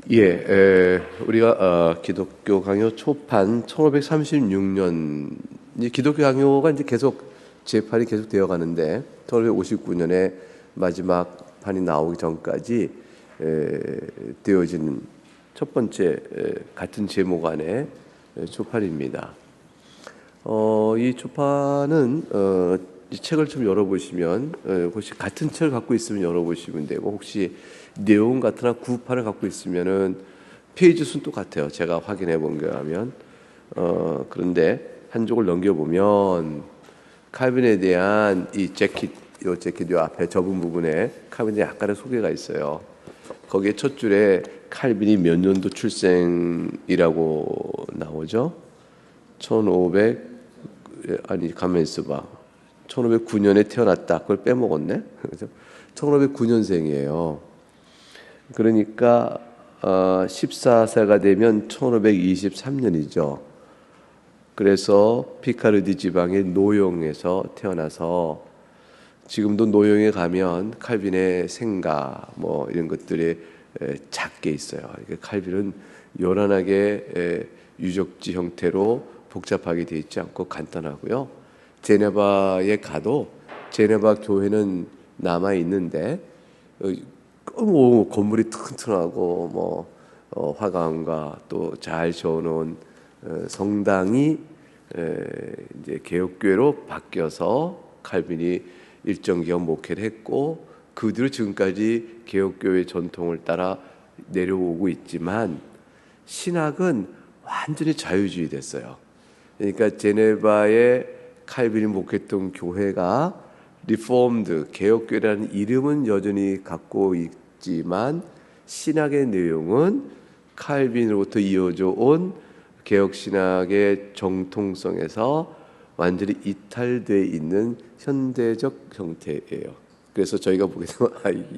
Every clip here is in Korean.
우리가 기독교 강요 초판 1536년 기독교 강요가 이제 계속 제8이 계속 되어 가는데 1559년에 마지막 판이 나오기 전까지 되어진 첫 번째 같은 제목 안에 초판입니다. 이 초판은 이 책을 좀 열어보시면 혹시 같은 책을 갖고 있으면 열어보시면 되고, 혹시 내용 같으나 구판을 갖고 있으면은 페이지 수는 똑같아요. 제가 확인해 본 게 하면 그런데 한쪽을 넘겨보면 칼빈에 대한 이 재킷, 요 앞에 접은 부분에 칼빈의 약간의 소개가 있어요. 거기에 첫 줄에 칼빈이 몇 년도 출생이라고 나오죠. 가만히 있어봐. 1509년에 태어났다. 그걸 빼먹었네. 그래서 1509년생이에요. 그러니까 14세가 되면 1523년이죠. 그래서 피카르디 지방의 노용에서 태어나서 지금도 노용에 가면 칼빈의 생가 뭐 이런 것들이 작게 있어요. 칼빈은 요란하게 유적지 형태로 복잡하게 되어 있지 않고 간단하고요. 제네바에 가도 제네바 교회는 남아 있는데 건물이 튼튼하고 화강과 또 잘 지어놓은 성당이 이제 개혁교회로 바뀌어서 칼빈이 일정 기간 목회를 했고, 그 뒤로 지금까지 개혁교회 전통을 따라 내려오고 있지만 신학은 완전히 자유주의 됐어요. 그러니까 제네바에 칼빈이 목회했던 교회가 리폼드, 개혁교회라는 이름은 여전히 갖고 있지만 신학의 내용은 칼빈으로부터 이어져 온 개혁신학의 정통성에서 완전히 이탈되어 있는 현대적 형태예요. 그래서 저희가 보게 되면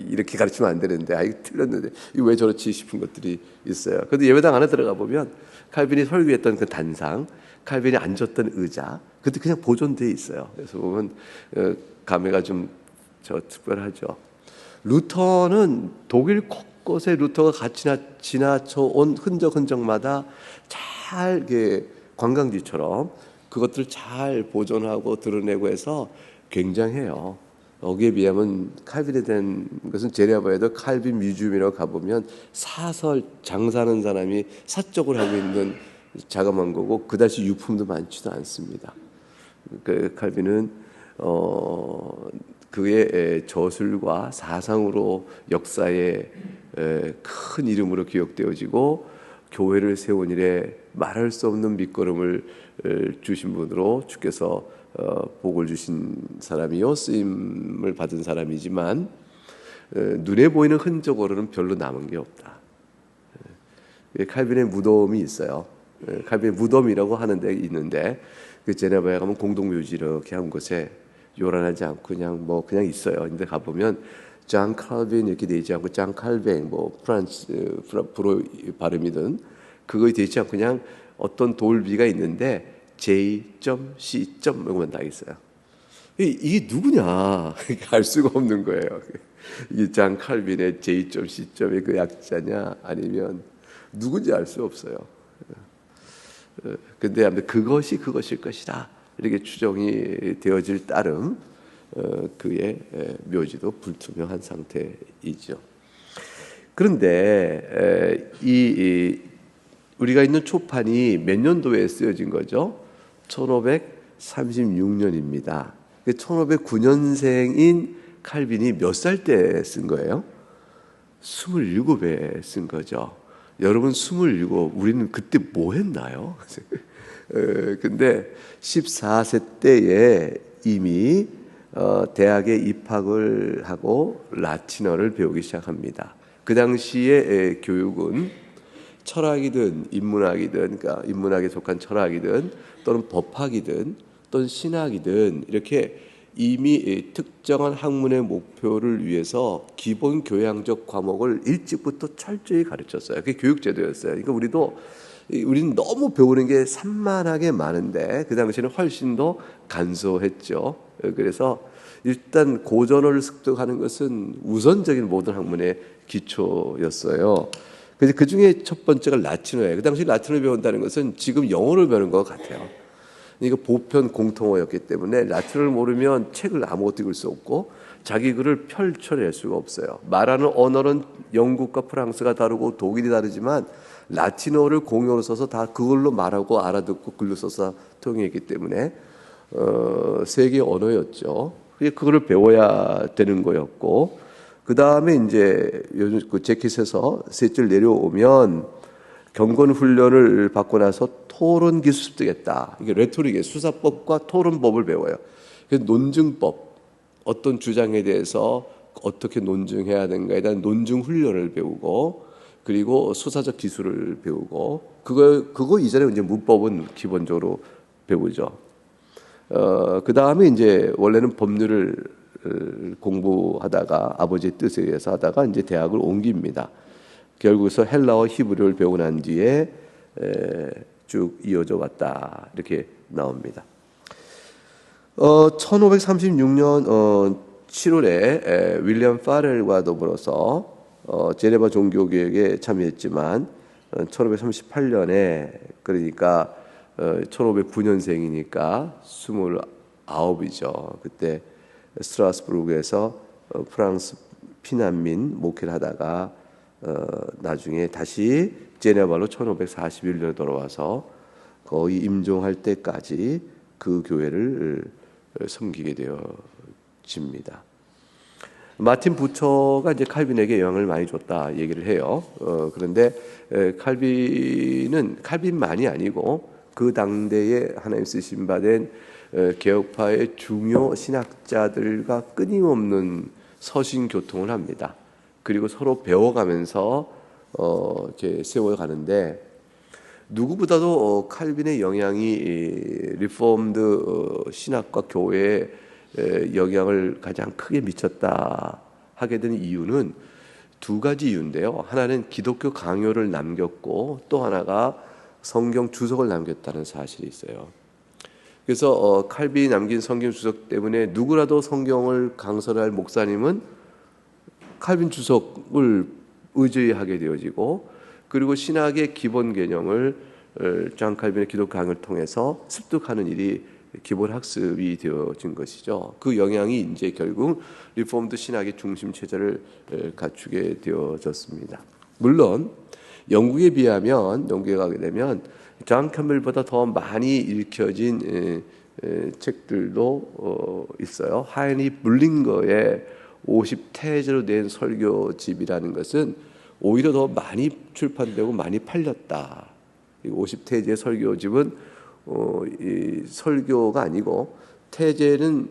이렇게 가르치면 안 되는데, 이거 틀렸는데 이거 왜 저렇지 싶은 것들이 있어요. 그런데 예배당 안에 들어가 보면 칼빈이 설교했던 그 단상, 칼빈이 앉았던 의자, 그때 그냥 보존되어 있어요. 그래서 보면 감회가 좀 특별하죠. 루터는 독일 곳곳에 루터가 같이 지나쳐 온 흔적마다 잘 관광지처럼 그것들을 잘 보존하고 드러내고 해서 굉장해요. 여기에 비하면 칼빈에 대한 것은 제네바에도 칼빈 뮤지엄이라고 가보면 사설 장사하는 사람이 사적으로 하고 있는 자그마한 거고, 그다지 유품도 많지도 않습니다. 그 칼빈은 그의 저술과 사상으로 역사에 큰 이름으로 기억되어지고, 교회를 세운 일에 말할 수 없는 밑거름을 주신 분으로 주께서 복을 주신 사람이요, 쓰임을 받은 사람이지만 눈에 보이는 흔적으로는 별로 남은 게 없다. 칼빈의 무덤이 있어요. 칼빈의 무덤이라고 하는 데 있는데, 그 제네바에 가면 공동묘지 이렇게 한 곳에 요란하지 않고 그냥 있어요. 근데 가보면 장 칼빈 이렇게 되어 있지 않고 장 칼뱅, 프로 발음이든 그거에 되어 있지 않고 그냥 어떤 돌비가 있는데 J.C. 이거만 다 있어요. 이게 누구냐 알 수가 없는 거예요. 이 장 칼빈의 J.C.의 그 약자냐 아니면 누군지 알 수 없어요. 근데 아무튼 그것이 그것일 것이다 이렇게 추정이 되어질 따름 그의 묘지도 불투명한 상태이죠. 그런데 우리가 있는 초판이 몇 년도에 쓰여진 거죠? 1536년입니다. 1509년생인 칼빈이 몇 살 때 쓴 거예요? 27에 쓴 거죠. 여러분 27, 우리는 그때 뭐 했나요? 근데 14세 때에 이미 대학에 입학을 하고 라틴어를 배우기 시작합니다. 그 당시의 교육은 철학이든 인문학이든, 그러니까 인문학에 속한 철학이든 또는 법학이든 또는 신학이든 이렇게 이미 특정한 학문의 목표를 위해서 기본 교양적 과목을 일찍부터 철저히 가르쳤어요. 그게 교육제도였어요. 그러니까 우리는 너무 배우는 게 산만하게 많은데 그 당시에는 훨씬 더 간소했죠. 그래서 일단 고전어를 습득하는 것은 우선적인 모든 학문의 기초였어요. 그래서 그 중에 첫 번째가 라틴어예요. 그 당시 라틴어를 배운다는 것은 지금 영어를 배우는 것 같아요. 이거 보편 공통어였기 때문에 라틴어를 모르면 책을 아무것도 읽을 수 없고 자기 글을 펼쳐낼 수가 없어요. 말하는 언어는 영국과 프랑스가 다르고 독일이 다르지만 라틴어를 공용어로 써서 다 그걸로 말하고 알아듣고 글로 써서 통용했기 때문에 세계 언어였죠. 그거를 배워야 되는 거였고, 그 다음에 이제 요즘 그 재킷에서 셋째를 내려오면 경건 훈련을 받고 나서 토론 기술 습득했다. 이게 레토릭의 수사법과 토론법을 배워요. 그래서 논증법, 어떤 주장에 대해서 어떻게 논증해야 되는가에 대한 논증 훈련을 배우고, 그리고 수사적 기술을 배우고, 그거 이전에 이제 문법은 기본적으로 배우죠. 그 다음에 이제 원래는 법률을 공부하다가 아버지의 뜻에 의해서 하다가 이제 대학을 옮깁니다. 결국에서 헬라어 히브리어를 배우고 난 뒤에 쭉 이어져 왔다 이렇게 나옵니다. 1536년 7월에 윌리엄 파렐과 더불어서 제네바 종교개혁에 참여했지만 1538년에 그러니까 1509년생이니까 29이죠. 그때 스트라스부르크에서 프랑스 피난민 목회를 하다가 나중에 다시 제네바로 1541년에 돌아와서 거의 임종할 때까지 그 교회를 섬기게 되어집니다. 마틴 부처가 이제 칼빈에게 영향을 많이 줬다 얘기를 해요. 그런데 칼빈만이 아니고 그 당대에 하나님 쓰심 받은 개혁파의 중요 신학자들과 끊임없는 서신 교통을 합니다. 그리고 서로 배워가면서 이렇게 세워가는데 누구보다도 칼빈의 영향이 리포엄드 신학과 교회에 영향을 가장 크게 미쳤다 하게 된 이유는 두 가지 이유인데요. 하나는 기독교 강요를 남겼고 또 하나가 성경 주석을 남겼다는 사실이 있어요. 그래서 칼빈이 남긴 성경 주석 때문에 누구라도 성경을 강설할 목사님은 칼빈 주석을 의지하게 되어지고, 그리고 신학의 기본 개념을 존 칼빈의 기독교 강요를 통해서 습득하는 일이 기본 학습이 되어진 것이죠. 그 영향이 이제 결국 리포엄드 신학의 중심 체제를 갖추게 되어졌습니다. 물론 영국에 비하면 영국에 가게 되면 존 캠벨보다 더 많이 읽혀진 책들도 있어요. 하인리 블링거의 50태제로 낸 설교집이라는 것은 오히려 더 많이 출판되고 많이 팔렸다. 50태제의 설교집은 이 설교가 아니고 태제는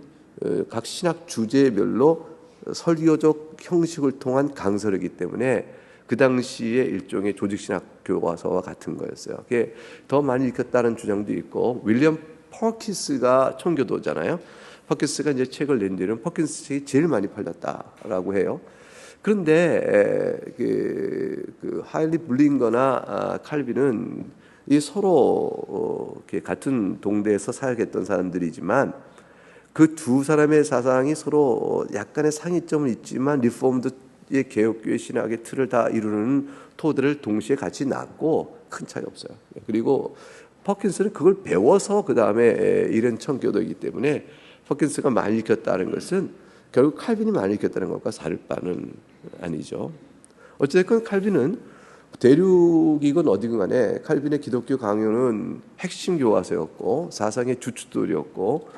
각 신학 주제별로 설교적 형식을 통한 강설이기 때문에 그 당시에 일종의 조직신학 교과서와 같은 거였어요. 그게 더 많이 읽혔다는 주장도 있고, 윌리엄 퍼킨스가 청교도잖아요. 퍼킨스가 이제 책을 낸 뒤는 퍼킨스 책이 제일 많이 팔렸다라고 해요. 그런데 그 하일리 블링거나 칼빈은 이 서로 같은 동대에서 사역했던 사람들이지만 그 두 사람의 사상이 서로 약간의 상이점은 있지만 리포엄드의 개혁교회 신학의 틀을 다 이루는 토대를 동시에 같이 낳고 큰 차이 없어요. 그리고 퍼킨스는 그걸 배워서 그 다음에 이런 청교도이기 때문에 퍼킨스가 많이 읽혔다는 것은 결국 칼빈이 많이 읽혔다는 것과 다를 바는 아니죠. 어쨌든 칼빈은 대륙이건 어디건 간에 칼빈의 기독교 강요는 핵심 교과서였고 사상의 주춧돌이었고,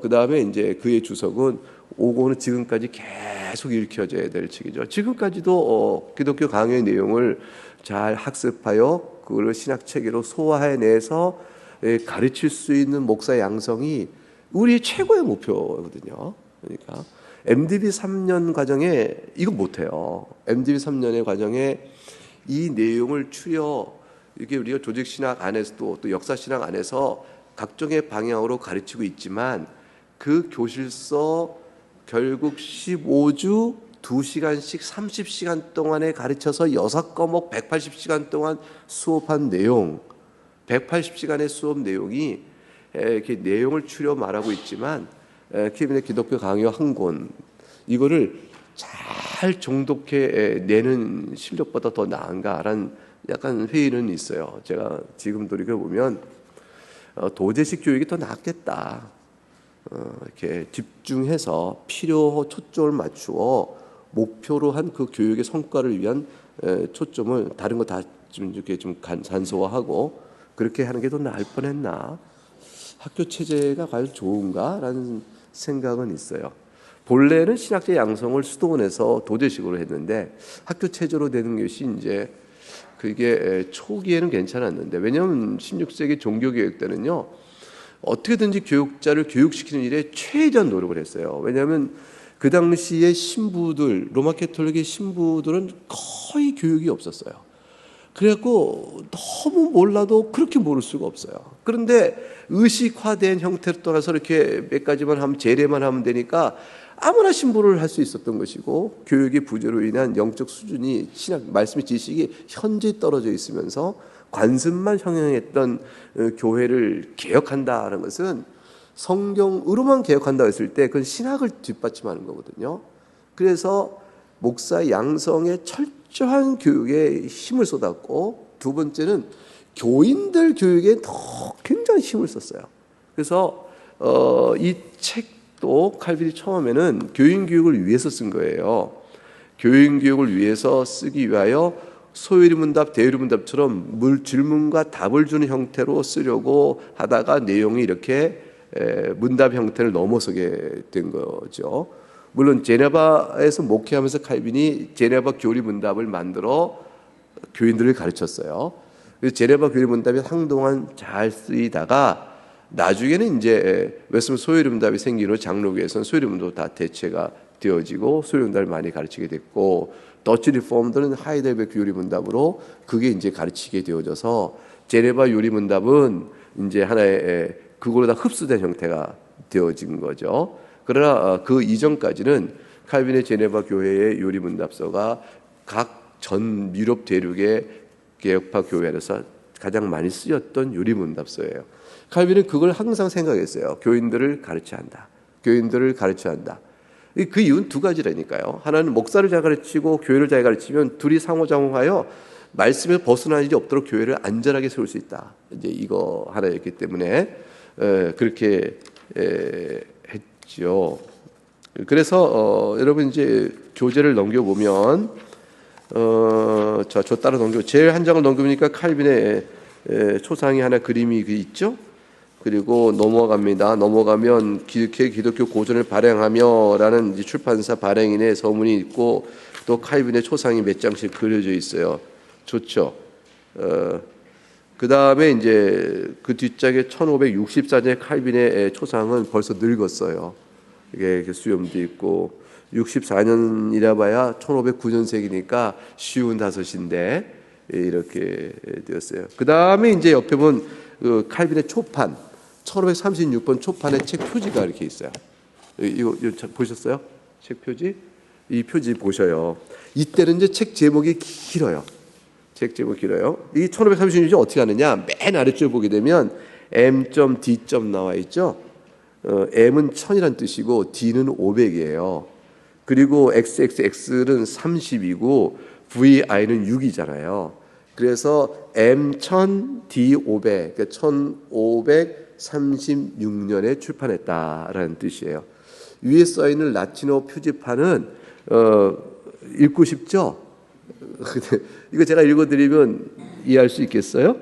그 다음에 이제 그의 주석은 오고는 지금까지 계속 읽혀져야 될 책이죠. 지금까지도 기독교 강요의 내용을 잘 학습하여 그걸 신학 체계로 소화해내서 가르칠 수 있는 목사 양성이 우리의 최고의 목표거든요. 그러니까 MDB 3년 과정에 이거 못해요. MDB 3년의 과정에 이 내용을 추려 이게 우리가 조직 신학 안에서도 또 역사 신학 안에서 각종의 방향으로 가르치고 있지만 그 교실서 결국 15주 2시간씩 30시간 동안에 가르쳐서 6과목 180시간 동안 수업한 내용, 180시간의 수업 내용이 이렇게 내용을 추려 말하고 있지만 케빈의 기독교 강요 한 권 이거를 잘 잘 정독해 내는 실력보다 더 나은가라는 약간 회의는 있어요. 제가 지금 돌이켜보면 도제식 교육이 더 낫겠다. 이렇게 집중해서 필요 초점을 맞추어 목표로 한 그 교육의 성과를 위한 초점을 다른 거 다 좀 이렇게 좀 간소화하고 그렇게 하는 게 더 나을 뻔했나. 학교 체제가 과연 좋은가라는 생각은 있어요. 본래는 신학제 양성을 수도원에서 도제식으로 했는데 학교 체제로 되는 것이 이제 그게 초기에는 괜찮았는데, 왜냐하면 16세기 종교개혁 때는요 어떻게든지 교육자를 교육시키는 일에 최대한 노력을 했어요. 왜냐하면 그 당시에 신부들, 로마 캐톨릭의 신부들은 거의 교육이 없었어요. 그래갖고 너무 몰라도 그렇게 모를 수가 없어요. 그런데 의식화된 형태로 떠나서 이렇게 몇 가지만 하면, 제례만 하면 되니까 아무나 신부를 할 수 있었던 것이고, 교육의 부재로 인한 영적 수준이, 신학 말씀의 지식이 현저히 떨어져 있으면서 관습만 형성했던 교회를 개혁한다는 것은 성경으로만 개혁한다고 했을 때 그건 신학을 뒷받침하는 거거든요. 그래서 목사 양성의 철저한 교육에 힘을 쏟았고, 두 번째는 교인들 교육에 더 굉장히 힘을 썼어요. 그래서 이 책도 칼빈이 처음에는 교인 교육을 위해서 쓴 거예요. 교인 교육을 위해서 쓰기 위하여 소요리 문답, 대요리 문답처럼 질문과 답을 주는 형태로 쓰려고 하다가 내용이 이렇게 문답 형태를 넘어서게 된 거죠. 물론 제네바에서 목회하면서 칼빈이 제네바 교리 문답을 만들어 교인들을 가르쳤어요. 그래서 제네바 교리 문답이 한동안 잘 쓰이다가 나중에는 이제 웨스트민스터 소요리 문답이 생긴 후 장로교에서는 소요리 문답도 다 대체가 되어지고 소요리 문답을 많이 가르치게 됐고, 더치 리폼들은 하이델베르 교리 문답으로 그게 이제 가르치게 되어져서 제네바 요리 문답은 이제 하나의 그걸로 다 흡수된 형태가 되어진 거죠. 그러나 그 이전까지는 칼빈의 제네바 교회의 요리 문답서가 각 전 유럽 대륙의 개혁파 교회에서 가장 많이 쓰였던 요리 문답서예요. 칼빈은 그걸 항상 생각했어요. 교인들을 가르쳐야 한다. 교인들을 가르쳐야 한다. 그 이유는 두 가지라니까요. 하나는 목사를 잘 가르치고 교회를 잘 가르치면 둘이 상호작용하여 말씀에서 벗어날 일이 없도록 교회를 안전하게 세울 수 있다. 이제 이거 하나였기 때문에 그렇게 했죠. 그래서 여러분 이제 교재를 넘겨보면 저 따라 넘겨 제일 한 장을 넘겨보니까 칼빈의 초상이 하나 그림이 있죠. 그리고 넘어가면 기독교 고전을 발행하며라는 이제 출판사 발행인의 서문이 있고, 또 칼빈의 초상이 몇 장씩 그려져 있어요. 좋죠. 그 다음에 이제 그 뒷장에 1564년의 칼빈의 초상은 벌써 늙었어요. 이게 수염도 있고 64년이라 봐야 1509년생이니까 55인데 이렇게 되었어요. 그 다음에 이제 옆에 보면 그 칼빈의 초판 1536번 초판에 책 표지가 이렇게 있어요. 이거 보셨어요? 책 표지? 이 표지 보셔요. 이때는 이제 책 제목이 길어요. 책 제목 길어요. 이 1536이 어떻게 하느냐? 맨 아래쪽에 보게 되면 M.D. 나와 있죠. M은 1000이란 뜻이고 D는 500이에요. 그리고 XXX는 30이고 VI는 6이잖아요. 그래서 M1000, D500, 그러니까 1536년에 출판했다라는 뜻이에요. 위에 써 있는 라틴어 표지판은 읽고 싶죠? 이거 제가 읽어드리면 이해할 수 있겠어요?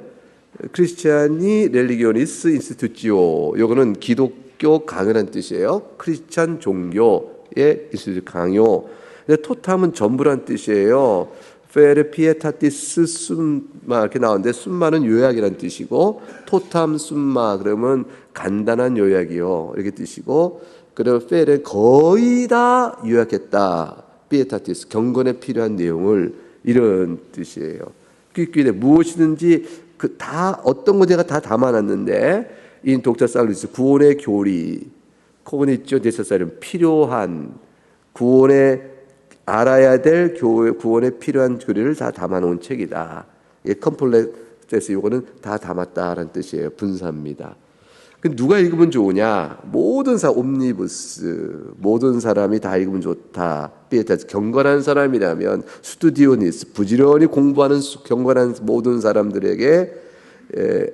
크리스티아니 렐리기오니스 인스티튜지오, 이거는 기독교 강요라는 뜻이에요. 크리스찬 종교의 인스티튜 강요. 토탐은 전부란 뜻이에요. 페르 피에타티스 숨마 이렇게 나오는데, 숨마는 요약이란 뜻이고, 토탐 숨마 그러면 간단한 요약이요 이렇게 뜻이고, 그리고 페르 거의 다 요약했다. 피에타티스 경건에 필요한 내용을, 이런 뜻이에요. 퀴퀴데 무엇이든지 그 다 어떤 거 내가 다 담아놨는데, 인 독자 살루스 구원의 교리, 코그니티오 네세사리움 필요한 구원에 알아야 될 교회 구원에 필요한 교리를 다 담아놓은 책이다. 예, 컴플렉트에서 이거는 다 담았다라는 뜻이에요. 분사입니다. 그 누가 읽으면 좋으냐? 모든 옴니부스, 모든 사람이 다 읽으면 좋다. 피에타, 경건한 사람이라면 스투디오니스, 부지런히 공부하는 경건한 모든 사람들에게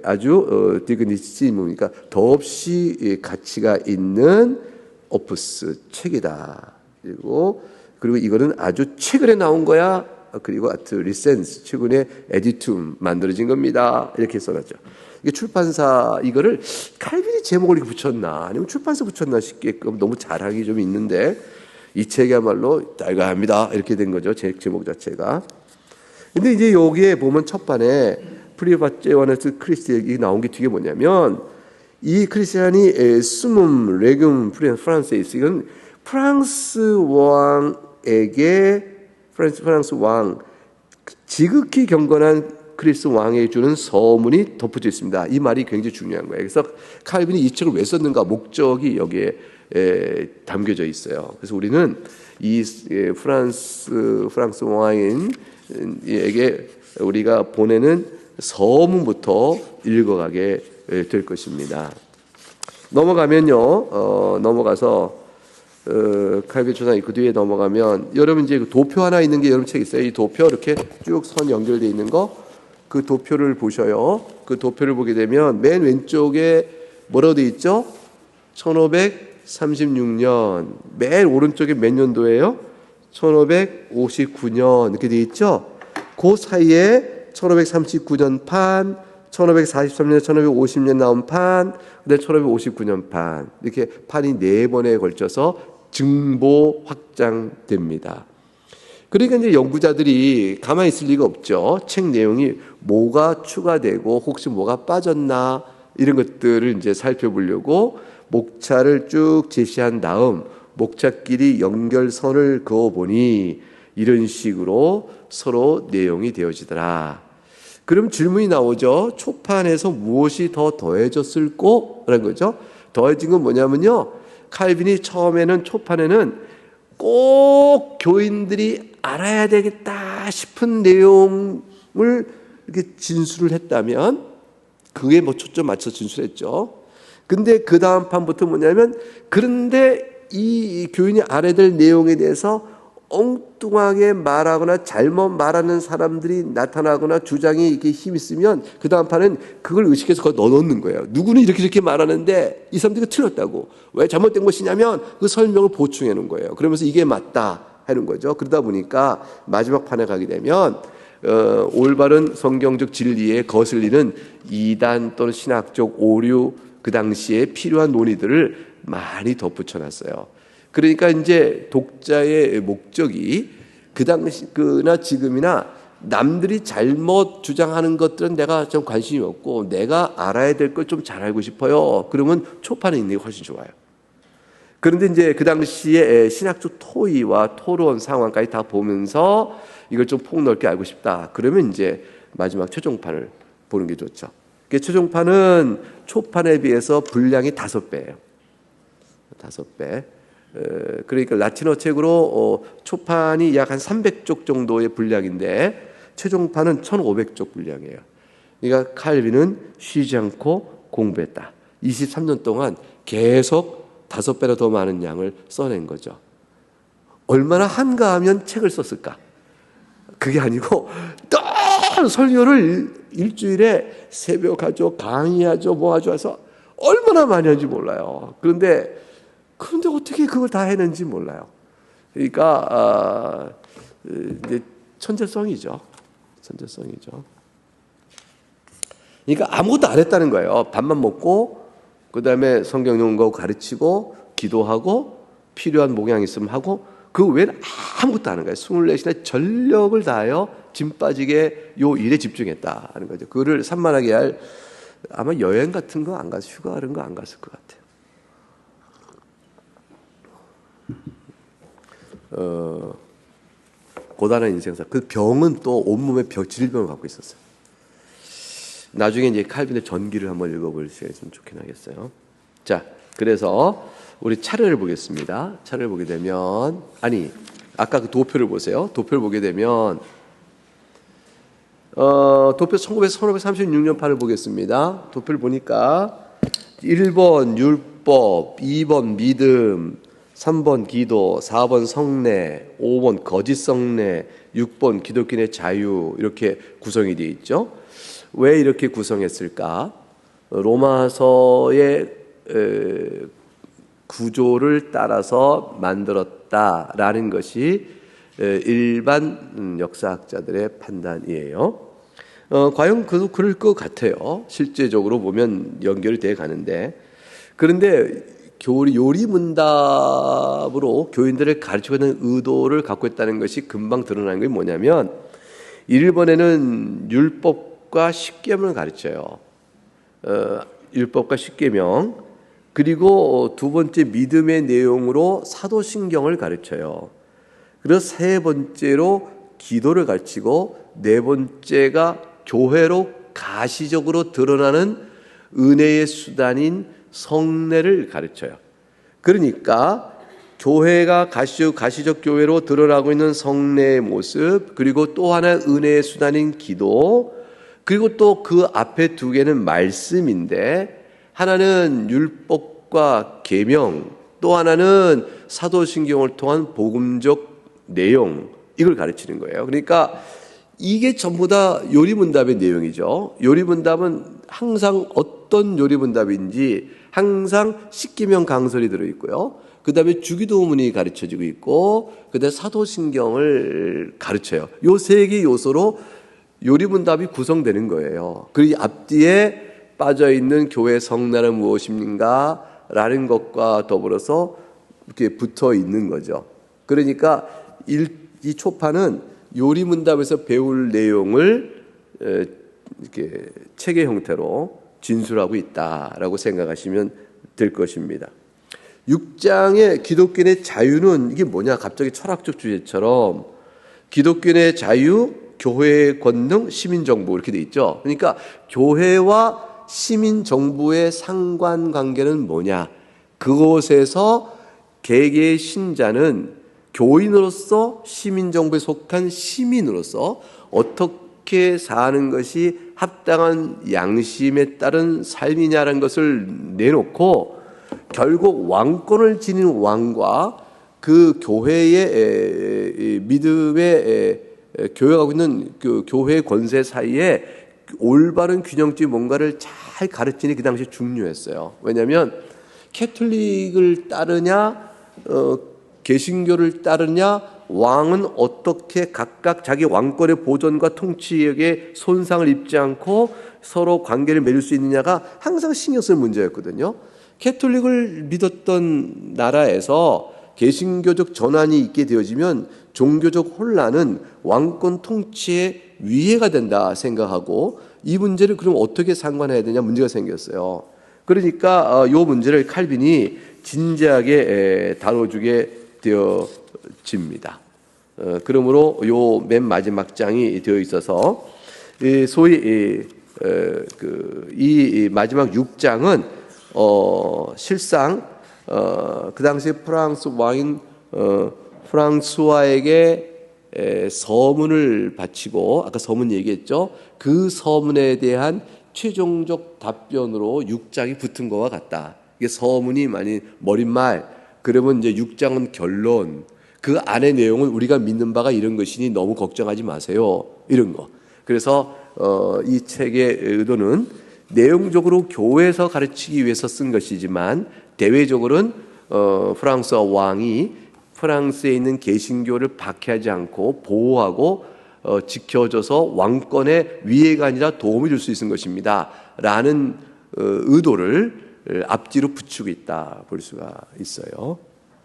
아주 디그니시즘이니까 더없이 가치가 있는 오프스, 책이다. 그리고 이거는 아주 최근에 나온 거야. 그리고 리센스, 최근에 에디툼 만들어진 겁니다. 이렇게 써놨죠. 이게 출판사 이거를 칼빈이 제목을 이렇게 붙였나 아니면 출판사 붙였나 싶게끔 너무 자랑이 좀 있는데 이 책이야말로 달가합니다. 이렇게 된 거죠. 제목 자체가. 근데 이제 여기에 보면 첫판에 프리바제와네스 크리스티안이 나온 게 뒤에 뭐냐면 이 크리스티안이 스문 레금 프랑스에서 이건 프랑스 왕 지극히 경건한 그리스 왕에 주는 서문이 덧붙여 있습니다. 이 말이 굉장히 중요한 거예요. 그래서 칼빈이 이 책을 왜 썼는가 목적이 여기에 담겨져 있어요. 그래서 우리는 이 프랑스 왕에게 우리가 보내는 서문부터 읽어가게 될 것입니다. 넘어가서 칼빈 초상 그 뒤에 넘어가면 여러분 이제 도표 하나 있는 게 여러분 책 있어요. 이 도표 이렇게 쭉 선 연결되어 있는 거. 그 도표를 보셔요. 그 도표를 보게 되면 맨 왼쪽에 뭐라고 되어 있죠? 1536년. 맨 오른쪽에 몇 년도예요? 1559년 이렇게 되어 있죠? 그 사이에 1539년 판, 1543년, 1550년 나온 판, 그다음에 1559년 판 이렇게 판이 4번에 걸쳐서 증보 확장됩니다. 그러니까 이제 연구자들이 가만히 있을 리가 없죠. 책 내용이 뭐가 추가되고 혹시 뭐가 빠졌나 이런 것들을 이제 살펴보려고 목차를 쭉 제시한 다음 목차끼리 연결선을 그어보니 이런 식으로 서로 내용이 되어지더라. 그럼 질문이 나오죠. 초판에서 무엇이 더 더해졌을꼬라는 거죠. 더해진 건 뭐냐면요. 칼빈이 처음에는 초판에는 꼭 교인들이 알아야 되겠다 싶은 내용을 이렇게 진술을 했다면 그게 뭐 초점 맞춰 진술했죠. 근데 그 다음 판부터 뭐냐면 그런데 이 교인이 알아야 될 내용에 대해서 엉뚱하게 말하거나 잘못 말하는 사람들이 나타나거나 주장이 이렇게 힘이 있으면 그 다음 판은 그걸 의식해서 거기 넣어놓는 거예요. 누구는 이렇게 말하는데 이 사람들이 틀렸다고. 왜 잘못된 것이냐면 그 설명을 보충해 놓은 거예요. 그러면서 이게 맞다 하는 거죠. 그러다 보니까 마지막 판에 가게 되면 올바른 성경적 진리에 거슬리는 이단 또는 신학적 오류 그 당시에 필요한 논의들을 많이 덧붙여놨어요. 그러니까 이제 독자의 목적이 그 당시나 지금이나 남들이 잘못 주장하는 것들은 내가 좀 관심이 없고 내가 알아야 될 걸 좀 잘 알고 싶어요. 그러면 초판에 있는 게 훨씬 좋아요. 그런데 이제 그 당시에 신학적 토의와 토론 상황까지 다 보면서 이걸 좀 폭넓게 알고 싶다. 그러면 이제 마지막 최종판을 보는 게 좋죠. 최종판은 초판에 비해서 분량이 5배예요. 5배. 그러니까 라틴어 책으로 초판이 약 한 300쪽 정도의 분량인데 최종판은 1500쪽 분량이에요. 그러니까 칼빈은 쉬지 않고 공부했다. 23년 동안 계속 5배나 더 많은 양을 써낸 거죠. 얼마나 한가하면 책을 썼을까? 그게 아니고 또 설교를 일주일에 새벽하죠, 강의하죠, 뭐하죠 해서 얼마나 많이 하는지 몰라요. 그런데 어떻게 그걸 다 해낸지 몰라요. 그러니까 이제 천재성이죠. 그러니까 아무것도 안 했다는 거예요. 밥만 먹고 그다음에 성경 연구하고 가르치고 기도하고 필요한 목양 있으면 하고 그 외에는 아무것도 안 하는 거예요. 24시간에 전력을 다하여 짐 빠지게 요 일에 집중했다 하는 거죠. 그거를 산만하게 할 아마 여행 같은 거 안 가서 휴가 그런 거 안 갔을 것 같아요. 고단한 인생사. 그 병은 또 온몸에 질병을 갖고 있었어요. 나중에 이제 칼빈의 전기를 한번 읽어볼 수 있으면 좋긴 하겠어요. 자, 그래서 우리 차례를 보겠습니다. 차례를 보게 되면 아까 그 도표를 보세요. 도표를 보게 되면 도표 1536년 판을 보겠습니다. 도표를 보니까 1번 율법, 2번 믿음, 3번 기도, 4번 성례, 5번 거짓 성례, 6번 기독교인의 자유, 이렇게 구성이 되어 있죠. 왜 이렇게 구성했을까? 로마서의 구조를 따라서 만들었다라는 것이 일반 역사학자들의 판단이에요. 과연 그럴 것 같아요. 실제적으로 보면 연결이 돼 가는데, 그런데 요리문답으로 교인들을 가르치고 있는 의도를 갖고 있다는 것이 금방 드러나는 게 뭐냐면, 1번에는 율법과 십계명을 가르쳐요. 율법과 십계명, 그리고 두 번째 믿음의 내용으로 사도신경을 가르쳐요. 그리고 세 번째로 기도를 가르치고, 네 번째가 교회로 가시적으로 드러나는 은혜의 수단인 성례를 가르쳐요. 그러니까 교회가 가시적 교회로 드러나고 있는 성례의 모습, 그리고 또 하나 은혜의 수단인 기도, 그리고 또 그 앞에 두 개는 말씀인데, 하나는 율법과 계명, 또 하나는 사도신경을 통한 복음적 내용, 이걸 가르치는 거예요. 그러니까 이게 전부 다 요리문답의 내용이죠. 요리문답은 항상 어떤 요리문답인지 항상 십계명 강설이 들어있고요. 그 다음에 주기도문이 가르쳐지고 있고, 그 다음에 사도신경을 가르쳐요. 요 세 개 요소로 요리문답이 구성되는 거예요. 그리고 앞뒤에 빠져있는 교회 성례는 무엇입니까? 라는 것과 더불어서 이렇게 붙어 있는 거죠. 그러니까 이 초파는 요리문답에서 배울 내용을 이렇게 책의 형태로 진술하고 있다라고 생각하시면 될 것입니다. 6장의 기독교인의 자유는 이게 뭐냐? 갑자기 철학적 주제처럼 기독교인의 자유, 교회의 권능, 시민정부 이렇게 돼 있죠. 그러니까 교회와 시민정부의 상관관계는 뭐냐? 그곳에서 개개의 신자는 교인으로서 시민정부에 속한 시민으로서 어떻게 사는 것이 합당한 양심에 따른 삶이냐라는 것을 내놓고, 결국 왕권을 지닌 왕과 그 교회의 믿음의 교회하고 있는 그 교회의 권세 사이에 올바른 균형점이 뭔가를 잘 가르치니 그 당시에 중요했어요. 왜냐하면 캐톨릭을 따르냐 개신교를 따르냐, 왕은 어떻게 각각 자기 왕권의 보존과 통치력에 손상을 입지 않고 서로 관계를 맺을 수 있느냐가 항상 신경 쓸 문제였거든요. 캐톨릭을 믿었던 나라에서 개신교적 전환이 있게 되어지면 종교적 혼란은 왕권 통치의 위해가 된다 생각하고, 이 문제를 그럼 어떻게 상관해야 되냐 문제가 생겼어요. 그러니까 이 문제를 칼빈이 진지하게 다뤄주게 되어집니다. 그러므로 요 맨 마지막 장이 되어 있어서 소위 이 마지막 6장은 실상 그 당시 프랑스 왕인 프랑스와에게 서문을 바치고, 아까 서문 얘기했죠. 그 서문에 대한 최종적 답변으로 6장이 붙은 것과 같다. 이게 서문이 많이 머릿말, 그러면 이제 6장은 결론, 그 안의 내용은 우리가 믿는 바가 이런 것이니 너무 걱정하지 마세요, 이런 거. 그래서 이 책의 의도는 내용적으로 교회에서 가르치기 위해서 쓴 것이지만, 대외적으로는 프랑스 왕이 프랑스에 있는 개신교를 박해하지 않고 보호하고 지켜줘서 왕권의 위해가 아니라 도움을 줄 수 있는 것입니다 라는 의도를 앞뒤로 붙이고 있다 볼 수가 있어요.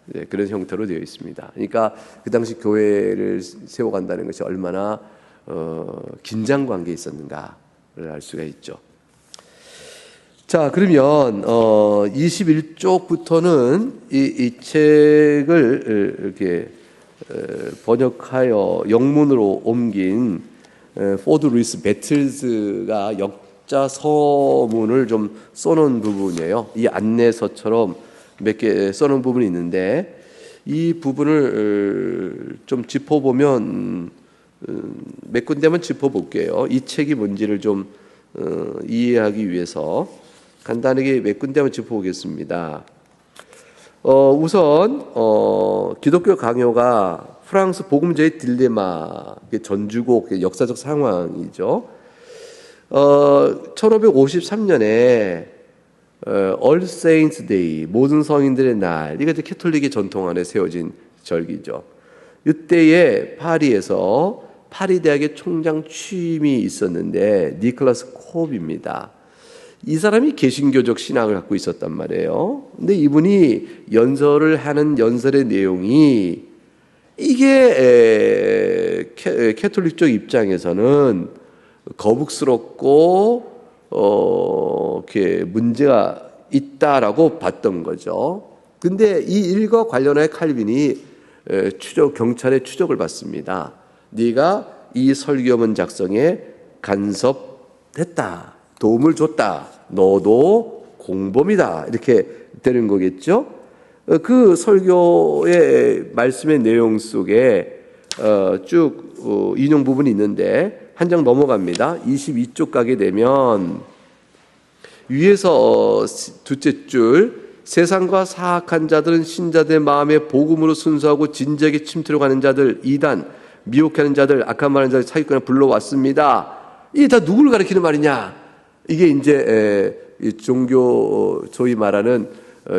네, 그런 형태로 되어 있습니다. 그러니까 그 당시 교회를 세워간다는 것이 얼마나 긴장 관계에 있었는가를 알 수가 있죠. 자, 그러면 21쪽부터는 이 책을 이렇게 번역하여 영문으로 옮긴 포드 루이스 배틀즈가 역자 서문을 좀 써놓은 부분이에요. 이 안내서처럼 몇 개 써놓은 부분이 있는데, 이 부분을 좀 짚어보면 몇 군데만 짚어볼게요. 이 책이 뭔지를 좀 이해하기 위해서. 간단하게 몇 군데 한번 짚어보겠습니다. 우선 기독교 강요가 프랑스 복음제의 딜레마, 전주곡 역사적 상황이죠. 1553년에 All Saints Day, 모든 성인들의 날, 이게 캐톨릭의 전통 안에 세워진 절기죠. 이때에 파리에서 파리 대학의 총장 취임이 있었는데 니콜라스 콥입니다. 이 사람이 개신교적 신앙을 갖고 있었단 말이에요. 근데 이분이 연설을 하는 연설의 내용이 이게 캐톨릭적 입장에서는 거북스럽고 이렇게 문제가 있다라고 봤던 거죠. 근데 이 일과 관련해 칼빈이 경찰의 추적을 받습니다. 네가 이 설교문 작성에 간섭했다, 도움을 줬다, 너도 공범이다, 이렇게 되는 거겠죠. 그 설교의 말씀의 내용 속에 쭉 인용 부분이 있는데 한 장 넘어갑니다. 22쪽 가게 되면 위에서 둘째 줄, 세상과 사악한 자들은 신자들의 마음에 복음으로 순수하고 진지하게 침투하려고 하는 자들, 이단, 미혹하는 자들, 악한 말하는 자들, 사기꾼을 불러왔습니다. 이게 다 누구를 가리키는 말이냐? 이게 이제 종교, 소위 말하는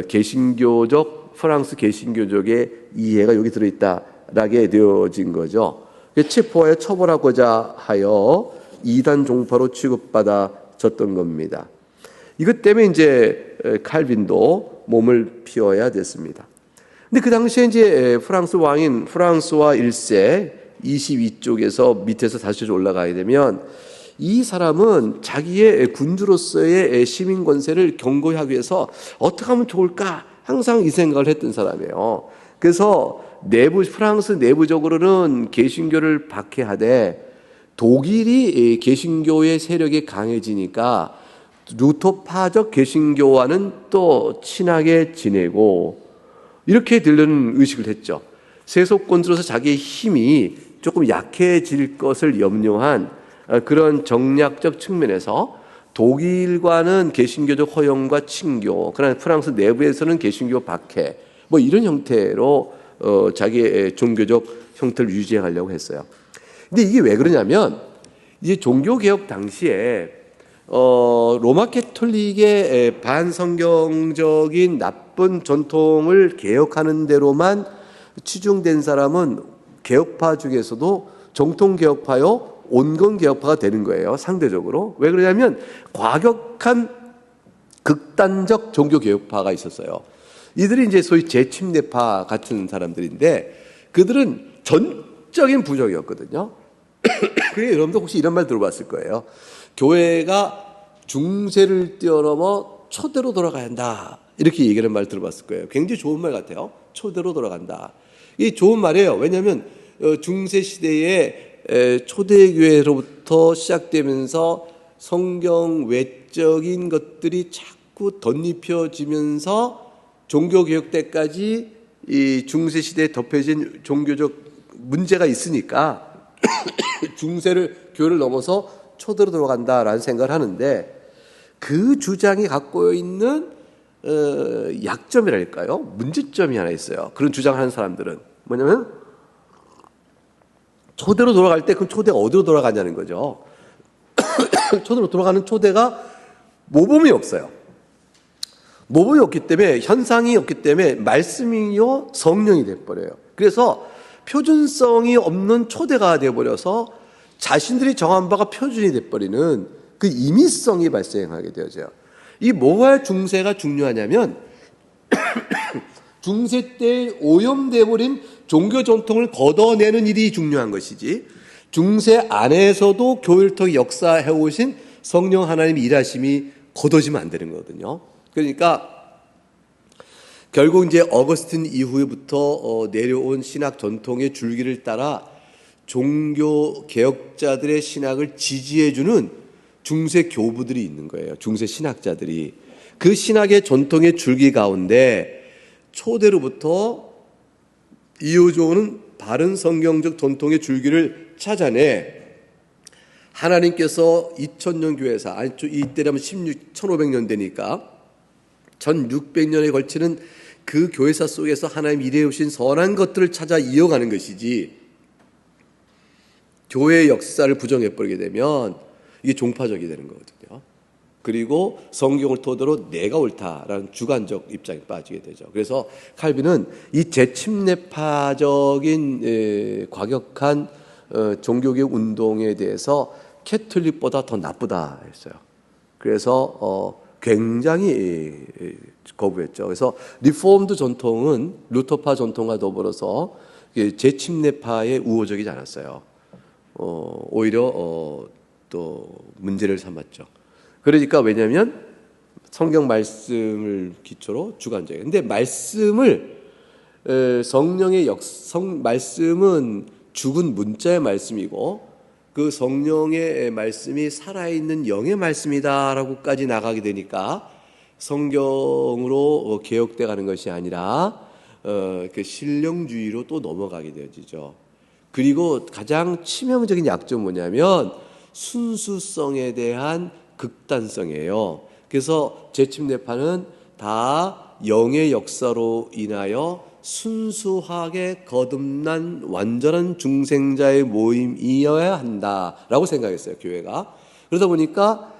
개신교적, 프랑스 개신교적의 이해가 여기 들어있다라게 되어진 거죠. 체포하여 처벌하고자 하여 이단 종파로 취급받아졌던 겁니다. 이것 때문에 이제 칼빈도 몸을 피워야 됐습니다. 근데 그 당시에 이제 프랑스 왕인 프랑스와 1세 22쪽에서 밑에서 다시 올라가게 되면 이 사람은 자기의 군주로서의 시민 권세를 견고하기 위해서 어떻게 하면 좋을까 항상 이 생각을 했던 사람이에요. 그래서 프랑스 내부적으로는 개신교를 박해하되 독일이 개신교의 세력이 강해지니까 루터파적 개신교와는 또 친하게 지내고 이렇게 되려는 의식을 했죠. 세속권으로서 자기의 힘이 조금 약해질 것을 염려한 그런 정략적 측면에서 독일과는 개신교적 허용과 친교, 그러나 프랑스 내부에서는 개신교 박해, 뭐 이런 형태로 자기의 종교적 형태를 유지하려고 했어요. 근데 이게 왜 그러냐면 이제 종교개혁 당시에 로마 캐톨릭의 반성경적인 나쁜 전통을 개혁하는 대로만 치중된 사람은 개혁파 중에서도 정통개혁파요, 온건개혁파가 되는 거예요. 상대적으로. 왜 그러냐면 과격한 극단적 종교개혁파가 있었어요. 이들이 이제 소위 재침례파 같은 사람들인데 그들은 전적인 부정이었거든요. 그래, 여러분도 혹시 이런 말 들어봤을 거예요. 교회가 중세를 뛰어넘어 초대로 돌아가야 한다, 이렇게 얘기하는 말 들어봤을 거예요. 굉장히 좋은 말 같아요. 초대로 돌아간다. 이게 좋은 말이에요. 왜냐하면 중세 시대에 초대교회로부터 시작되면서 성경 외적인 것들이 자꾸 덧입혀지면서 종교개혁 때까지 이 중세 시대에 덮여진 종교적 문제가 있으니까 교회를 넘어서 초대로 들어간다라는 생각을 하는데 그 주장이 갖고 있는 약점이랄까요? 문제점이 하나 있어요. 그런 주장하는 사람들은 뭐냐면 초대로 돌아갈 때 그럼 초대가 어디로 돌아가냐는 거죠. 초대로 돌아가는 초대가 모범이 없어요. 모범이 없기 때문에, 현상이 없기 때문에 말씀이요 성령이 돼버려요. 그래서 표준성이 없는 초대가 돼버려서 자신들이 정한 바가 표준이 돼버리는 그 임의성이 발생하게 되어져요. 이 뭐가 중세가 중요하냐면 중세 때 오염돼버린 종교 전통을 걷어내는 일이 중요한 것이지, 중세 안에서도 교회를 통해 역사해오신 성령 하나님의 일하심이 걷어지면 안 되는 거거든요. 그러니까 결국 이제 어거스틴 이후부터 내려온 신학 전통의 줄기를 따라 종교 개혁자들의 신학을 지지해주는 중세 교부들이 있는 거예요. 중세 신학자들이. 그 신학의 전통의 줄기 가운데 초대로부터 이어져오는 바른 성경적 전통의 줄기를 찾아내 하나님께서 2000년 교회사, 아니 이때라면 1500년대니까 1600년에 걸치는 그 교회사 속에서 하나님 일해오신 선한 것들을 찾아 이어가는 것이지, 교회의 역사를 부정해버리게 되면 이게 종파적이 되는 거거든요. 그리고 성경을 토대로 내가 옳다라는 주관적 입장에 빠지게 되죠. 그래서 칼빈은 이 재침례파적인 과격한 종교개혁 운동에 대해서 캐톨릭보다 더 나쁘다 했어요. 그래서 굉장히 거부했죠. 그래서 리포엄드 전통은 루터파 전통과 더불어서 재침례파에 우호적이지 않았어요. 오히려 또 문제를 삼았죠. 그러니까 왜냐하면 성경 말씀을 기초로 주관적이에요. 근데 말씀을 성령의 말씀은 죽은 문자의 말씀이고 그 성령의 말씀이 살아있는 영의 말씀이다라고까지 나가게 되니까 성경으로 개혁돼 가는 것이 아니라 그 신령주의로 또 넘어가게 되어지죠. 그리고 가장 치명적인 약점은 뭐냐면 순수성에 대한 극단성이에요. 그래서 재침례파는 다 영의 역사로 인하여 순수하게 거듭난 완전한 중생자의 모임이어야 한다라고 생각했어요, 교회가. 그러다 보니까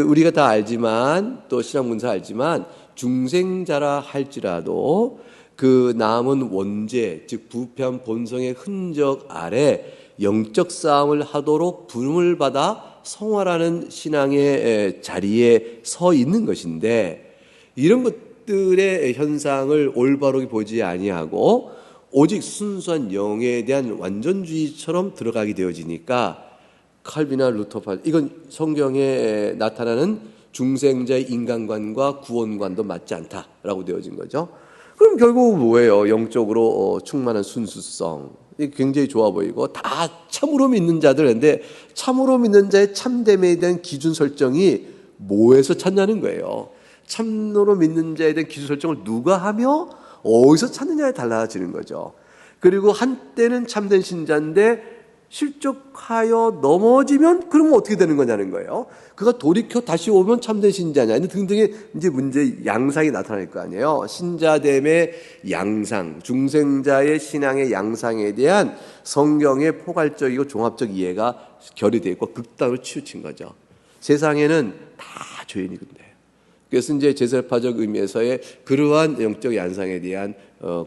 우리가 다 알지만, 또 신학문사 알지만, 중생자라 할지라도 그 남은 원죄, 즉 부패한 본성의 흔적 아래 영적 싸움을 하도록 부름을 받아 성화라는 신앙의 자리에 서 있는 것인데, 이런 것들의 현상을 올바르게 보지 아니하고 오직 순수한 영에 대한 완전주의처럼 들어가게 되어지니까 칼빈이나 루터파, 이건 성경에 나타나는 중생자의 인간관과 구원관도 맞지 않다라고 되어진 거죠. 그럼 결국 뭐예요? 영적으로 충만한 순수성, 굉장히 좋아 보이고 다 참으로 믿는 자들인데, 참으로 믿는 자의 참됨에 대한 기준 설정이 뭐에서 찾냐는 거예요. 참으로 믿는 자에 대한 기준 설정을 누가 하며 어디서 찾느냐에 달라지는 거죠. 그리고 한때는 참된 신자인데 실족하여 넘어지면 그러면 어떻게 되는 거냐는 거예요. 그가 돌이켜 다시 오면 참된 신자냐 등등의 이제 문제 양상이 나타날 거 아니에요. 신자됨의 양상, 중생자의 신앙의 양상에 대한 성경의 포괄적이고 종합적 이해가 결여되어 있고 극단으로 치우친 거죠. 세상에는 다 죄인이 근데. 그래서 이제 제설파적 의미에서의 그러한 영적 양상에 대한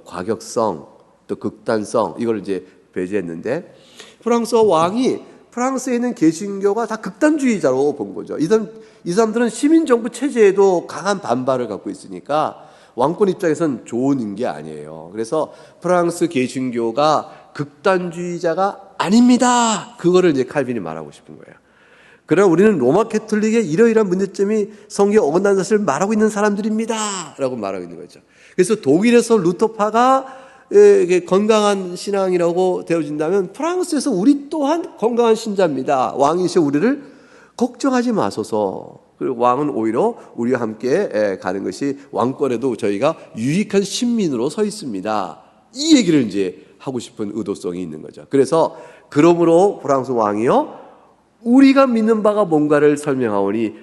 과격성, 또 극단성, 이걸 이제 배제했는데, 프랑스 왕이 프랑스에 있는 개신교가 다 극단주의자로 본 거죠. 이 사람들은 시민정부 체제에도 강한 반발을 갖고 있으니까 왕권 입장에서는 좋은 게 아니에요. 그래서 프랑스 개신교가 극단주의자가 아닙니다. 그거를 이제 칼빈이 말하고 싶은 거예요. 그러나 우리는 로마 캐톨릭의 이러이러한 문제점이 성경에 어긋난 것을 말하고 있는 사람들입니다. 라고 말하고 있는 거죠. 그래서 독일에서 루터파가 건강한 신앙이라고 되어진다면 프랑스에서 우리 또한 건강한 신자입니다. 왕이시여 우리를 걱정하지 마소서. 그리고 왕은 오히려 우리와 함께 가는 것이 왕권에도 저희가 유익한 신민으로 서 있습니다. 이 얘기를 이제 하고 싶은 의도성이 있는 거죠. 그래서 그러므로 프랑스 왕이요 우리가 믿는 바가 뭔가를 설명하오니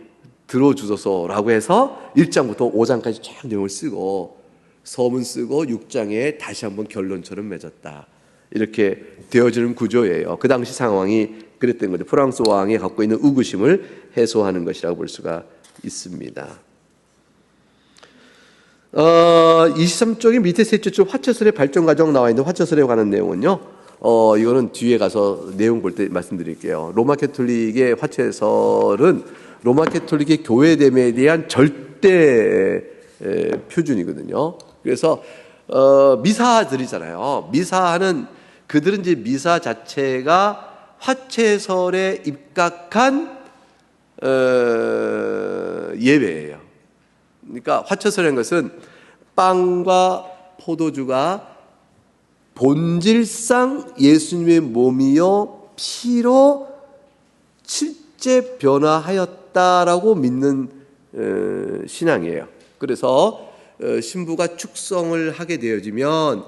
들어주소서라고 해서 1장부터 5장까지 쫙 내용을 쓰고 서문 쓰고 6장에 다시 한번 결론처럼 맺었다. 이렇게 되어지는 구조예요. 그 당시 상황이 그랬던 거죠. 프랑스 왕이 갖고 있는 의구심을 해소하는 것이라고 볼 수가 있습니다. 23쪽의 밑에 셋째 줄 화채설의 발전 과정 나와 있는데, 화채설에 관한 내용은요. 이거는 뒤에 가서 내용 볼 때 말씀드릴게요. 로마 캐톨릭의 화채설은 로마 캐톨릭의 교회됨에 대한 절대 표준이거든요. 그래서 미사들이잖아요. 미사하는 그들은 이제 미사 자체가 화채설에 입각한 예배예요. 그러니까 화채설이라는 것은 빵과 포도주가 본질상 예수님의 몸이요 피로 실제 변화하였다라고 믿는 신앙이에요. 그래서 신부가 축성을 하게 되어지면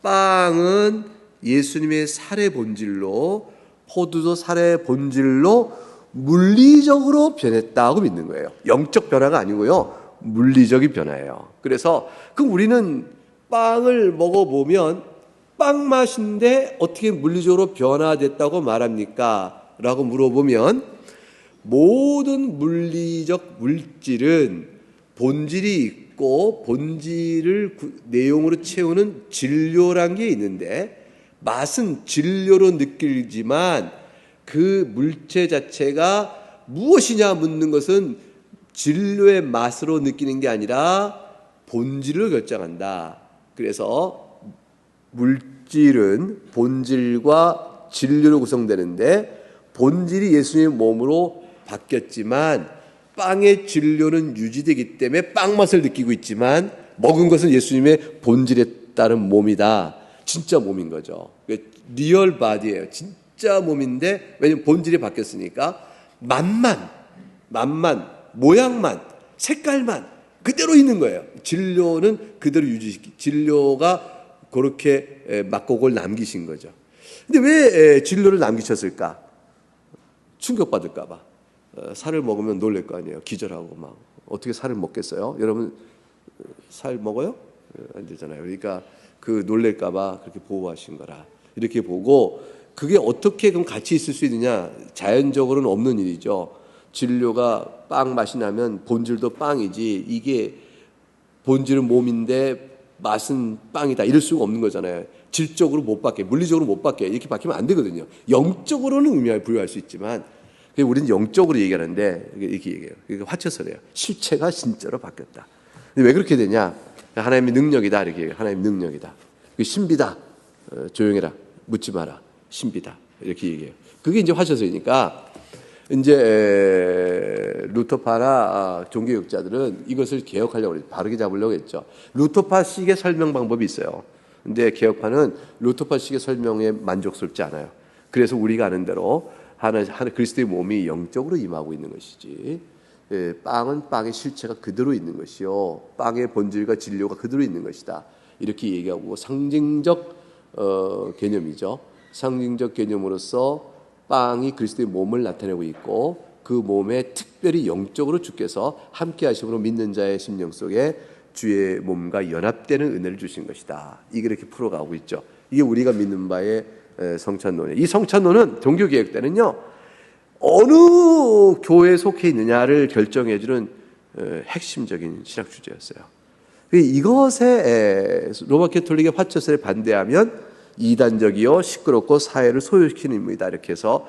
빵은 예수님의 살의 본질로 포도주 살의 본질로 물리적으로 변했다고 믿는 거예요. 영적 변화가 아니고요, 물리적인 변화예요. 그래서 그럼 우리는 빵을 먹어보면 빵 맛인데 어떻게 물리적으로 변화됐다고 말합니까? 라고 물어보면, 모든 물리적 물질은 본질이 있고 본질을 내용으로 채우는 진료란 게 있는데, 맛은 진료로 느끼지만 그 물체 자체가 무엇이냐 묻는 것은 진료의 맛으로 느끼는 게 아니라 본질을 결정한다. 그래서 물질은 본질과 진료로 구성되는데, 본질이 예수님의 몸으로 바뀌었지만 빵의 진료는 유지되기 때문에 빵 맛을 느끼고 있지만 먹은 것은 예수님의 본질에 따른 몸이다. 진짜 몸인 거죠. 리얼 바디예요. 진짜 몸인데, 왜냐하면 본질이 바뀌었으니까 맛만, 모양만, 색깔만 그대로 있는 거예요. 진료는 그대로 유지시키, 진료가 그렇게 막곡을 남기신 거죠. 근데 왜 진료를 남기셨을까? 충격받을까 봐. 살을 먹으면 놀랄 거 아니에요. 기절하고 막. 어떻게 살을 먹겠어요? 여러분 살 먹어요? 안 되잖아요. 그러니까 그 놀랄까 봐 그렇게 보호하신 거라. 이렇게 보고, 그게 어떻게 그럼 같이 있을 수 있느냐? 자연적으로는 없는 일이죠. 진료가 빵 맛이 나면 본질도 빵이지, 이게 본질은 몸인데 맛은 빵이다, 이럴 수가 없는 거잖아요. 질적으로 못 바뀌어, 물리적으로 못 바뀌어. 이렇게 바뀌면 안 되거든요. 영적으로는 의미를 부여할 수 있지만, 우리는 영적으로 얘기하는데 이렇게 얘기해요. 그러니까 화쳐서래요. 실체가 진짜로 바뀌었다. 근데 왜 그렇게 되냐? 하나님의 능력이다, 이렇게 얘기해요. 하나님의 능력이다. 신비다. 조용해라. 묻지 마라. 신비다. 이렇게 얘기해요. 그게 이제 화쳐서니까, 이제 루터파나 종교학자들은 이것을 개혁하려고 했죠. 바르게 잡으려고 했죠. 루터파식의 설명 방법이 있어요. 근데 개혁파는 루터파식의 설명에 만족스럽지 않아요. 그래서 우리가 아는 대로 하나 그리스도의 몸이 영적으로 임하고 있는 것이지, 빵은 빵의 실체가 그대로 있는 것이요, 빵의 본질과 진료가 그대로 있는 것이다, 이렇게 얘기하고, 상징적 개념이죠. 상징적 개념으로서 빵이 그리스도의 몸을 나타내고 있고, 그 몸에 특별히 영적으로 주께서 함께 하심으로 믿는 자의 심령 속에 주의 몸과 연합되는 은혜를 주신 것이다. 이게 이렇게 풀어가고 있죠. 이게 우리가 믿는 바의 성찬론이에요. 이 성찬론은 종교개혁 때는요, 어느 교회에 속해 있느냐를 결정해주는 핵심적인 신학 주제였어요. 이것에 로마 가톨릭의 화처설에 반대하면 이단적이요 시끄럽고 사회를 소요시키는 인물이다, 이렇게 해서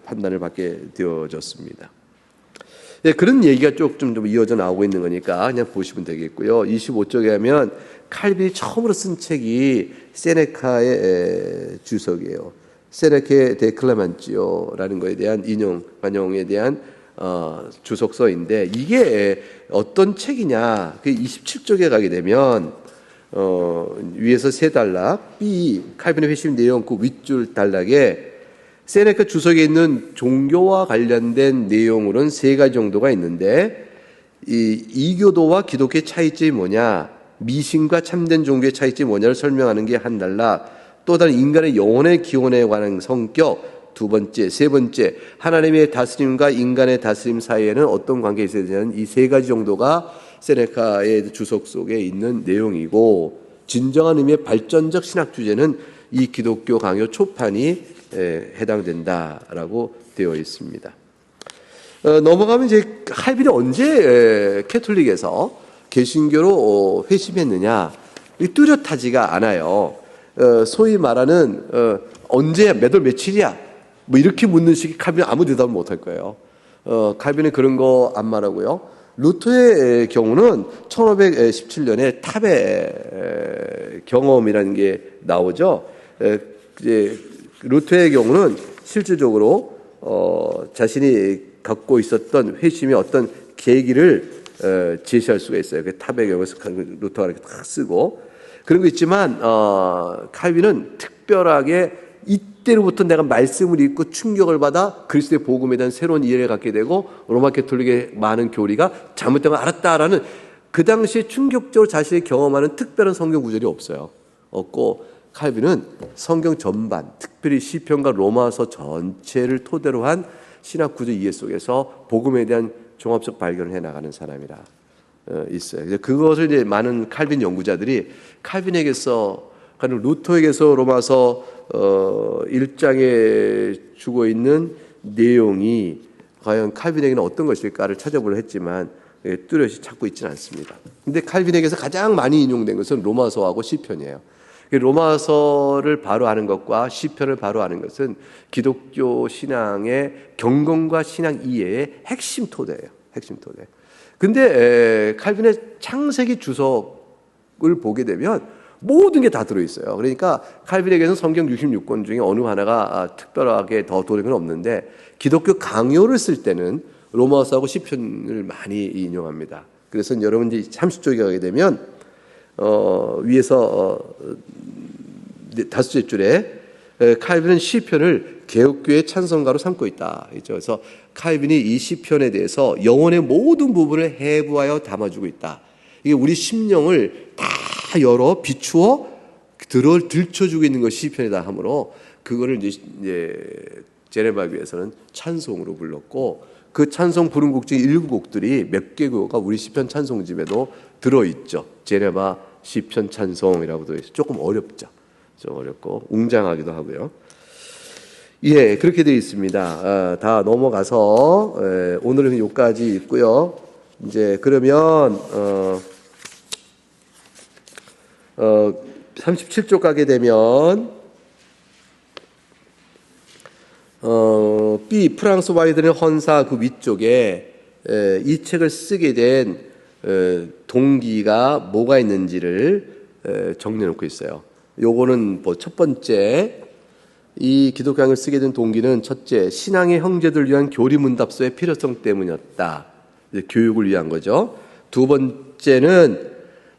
판단을 받게 되어졌습니다. 네, 그런 얘기가 좀 이어져 나오고 있는 거니까 그냥 보시면 되겠고요. 25쪽에 하면 칼빈이 처음으로 쓴 책이 세네카의 주석이에요. 세네카의 데 클레만티오라는 거에 대한 반영에 대한 주석서인데, 이게 어떤 책이냐? 그 27쪽에 가게 되면 위에서 세 단락, B 칼빈의 회심 내용 그 윗줄 단락에 세네카 주석에 있는 종교와 관련된 내용으로는 세 가지 정도가 있는데, 이 이교도와 기독교의 차이점이 뭐냐, 미신과 참된 종교의 차이점이 뭐냐를 설명하는 게 한 단락, 또 다른 인간의 영혼의 기원에 관한 성격 두 번째, 세 번째 하나님의 다스림과 인간의 다스림 사이에는 어떤 관계가 있어야 되냐는 이 세 가지 정도가 세네카의 주석 속에 있는 내용이고, 진정한 의미의 발전적 신학 주제는 이 기독교 강요 초판이 해당된다라고 되어 있습니다. 넘어가면 이제 칼빈이 언제 캐톨릭에서 개신교로 회심했느냐, 뚜렷하지가 않아요. 소위 말하는 언제야, 몇 월 며칠이야, 뭐 이렇게 묻는 식이 칼빈은 아무 대답을 못할 거예요. 칼빈은 그런 거 안 말하고요. 루터의 경우는 1517년에 탑의 경험이라는 게 나오죠. 이제 루터의 경우는 실질적으로 자신이 갖고 있었던 회심의 어떤 계기를 제시할 수가 있어요. 그 탑의 경우에서 루터가 이렇게 딱 쓰고 그런 거 있지만, 칼빈은 특별하게 이때로부터 내가 말씀을 읽고 충격을 받아 그리스도의 복음에 대한 새로운 이해를 갖게 되고 로마 가톨릭의 많은 교리가 잘못된 걸 알았다라는, 그 당시에 충격적으로 자신이 경험하는 특별한 성경 구절이 없어요. 없고, 칼빈은 성경 전반, 특별히 시편과 로마서 전체를 토대로 한 신학 구조 이해 속에서 복음에 대한 종합적 발견을 해 나가는 사람이라 있어요. 그것을 이제 많은 칼빈 연구자들이 칼빈에게서, 루터에게서 로마서 1장에 주고 있는 내용이 과연 칼빈에게는 어떤 것일까를 찾아보려 했지만 뚜렷이 찾고 있지는 않습니다. 근데 칼빈에게서 가장 많이 인용된 것은 로마서하고 시편이에요. 로마서를 바로 아는 것과 시편을 바로 아는 것은 기독교 신앙의 경건과 신앙 이해의 핵심 토대예요. 핵심 토대. 근데 칼빈의 창세기 주석을 보게 되면 모든 게 다 들어있어요. 그러니까 칼빈에게는 성경 66권 중에 어느 하나가 특별하게 더 도는 건 없는데, 기독교 강요를 쓸 때는 로마서하고 시편을 많이 인용합니다. 그래서 여러분 이제 30쪽에 가게 되면 위에서 다섯째 줄에 칼빈은 시편을 개혁교의 찬송가로 삼고 있다. 그래서 칼빈이 이 시편에 대해서 영혼의 모든 부분을 해부하여 담아주고 있다. 이게 우리 심령을 다 열어 비추어 들춰주고 있는 것이 시편이다 하므로, 그거를 이제 제레바비에서는 찬송으로 불렀고, 그 찬송 부른 곡 중에 7곡들이 몇 개가 우리 시편 찬송집에도 들어있죠. 제레바 시편 찬송이라고 되어 있어요. 조금 어렵죠. 좀 어렵고 웅장하기도 하고요. 예, 그렇게 되어 있습니다. 다 넘어가서 오늘은 여기까지 있고요. 이제 그러면 37쪽 가게 되면 B 프랑스 와이드의 헌사 그 위쪽에 이 책을 쓰게 된 동기가 뭐가 있는지를 정리해 놓고 있어요. 요거는 뭐 첫 번째, 이 기독교학을 쓰게 된 동기는 첫째, 신앙의 형제들 위한 교리문답서의 필요성 때문이었다. 교육을 위한 거죠. 두 번째는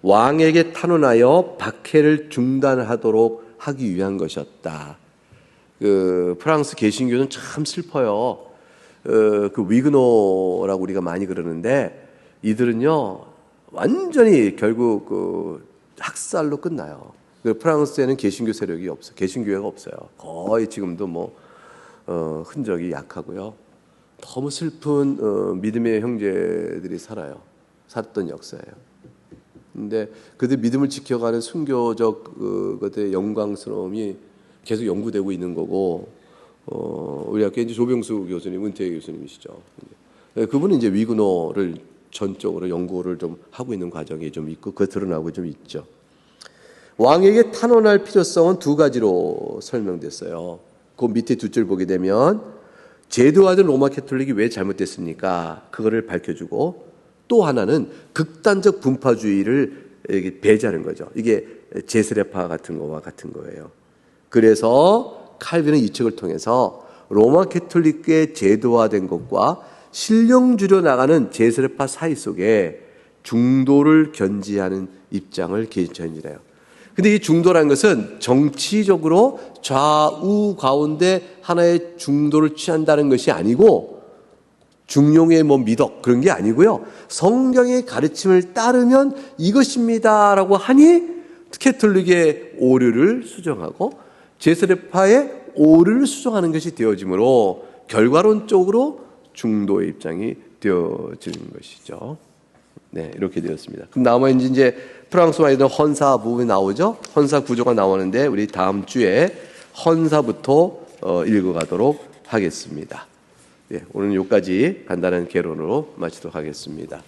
왕에게 탄원하여 박해를 중단하도록 하기 위한 것이었다. 그 프랑스 개신교는 참 슬퍼요. 그 위그노라고 우리가 많이 그러는데, 이들은요 완전히 결국 그 학살로 끝나요. 그 프랑스에는 개신교 세력이 없어, 개신교회가 없어요. 거의 지금도 뭐 흔적이 약하고요. 너무 슬픈 믿음의 형제들이 살았던 역사예요. 근데 그들 믿음을 지켜가는 순교적 것의 영광스러움이 계속 연구되고 있는 거고, 우리 학교에 이제 조병수 교수님, 은퇴 교수님이시죠. 그분은 이제 위그노를 전적으로 연구를 좀 하고 있는 과정이 좀 있고, 그거 드러나고 좀 있죠. 왕에게 탄원할 필요성은 두 가지로 설명됐어요. 그 밑에 두 줄 보게 되면 제도화된 로마 캐톨릭이 왜 잘못됐습니까? 그거를 밝혀주고, 또 하나는 극단적 분파주의를 배제하는 거죠. 이게 제스레파 같은 거와 같은 거예요. 그래서 칼빈은 이 책을 통해서 로마 캐톨릭의 제도화된 것과 신령주려 나가는 제스레파 사이 속에 중도를 견지하는 입장을 전진해요. 근데 이 중도라는 것은 정치적으로 좌우 가운데 하나의 중도를 취한다는 것이 아니고, 중용의 뭐 미덕 그런 게 아니고요. 성경의 가르침을 따르면 이것입니다라고 하니 캐톨릭의 오류를 수정하고 제스레파의 오류를 수정하는 것이 되어지므로 결과론적으로 중도의 입장이 되어지는 것이죠. 네, 이렇게 되었습니다. 그럼 나머지 이제 프랑스와의 헌사 부분이 나오죠. 헌사 구조가 나오는데 우리 다음 주에 헌사부터 읽어가도록 하겠습니다. 네, 오늘 여기까지 간단한 개론으로 마치도록 하겠습니다.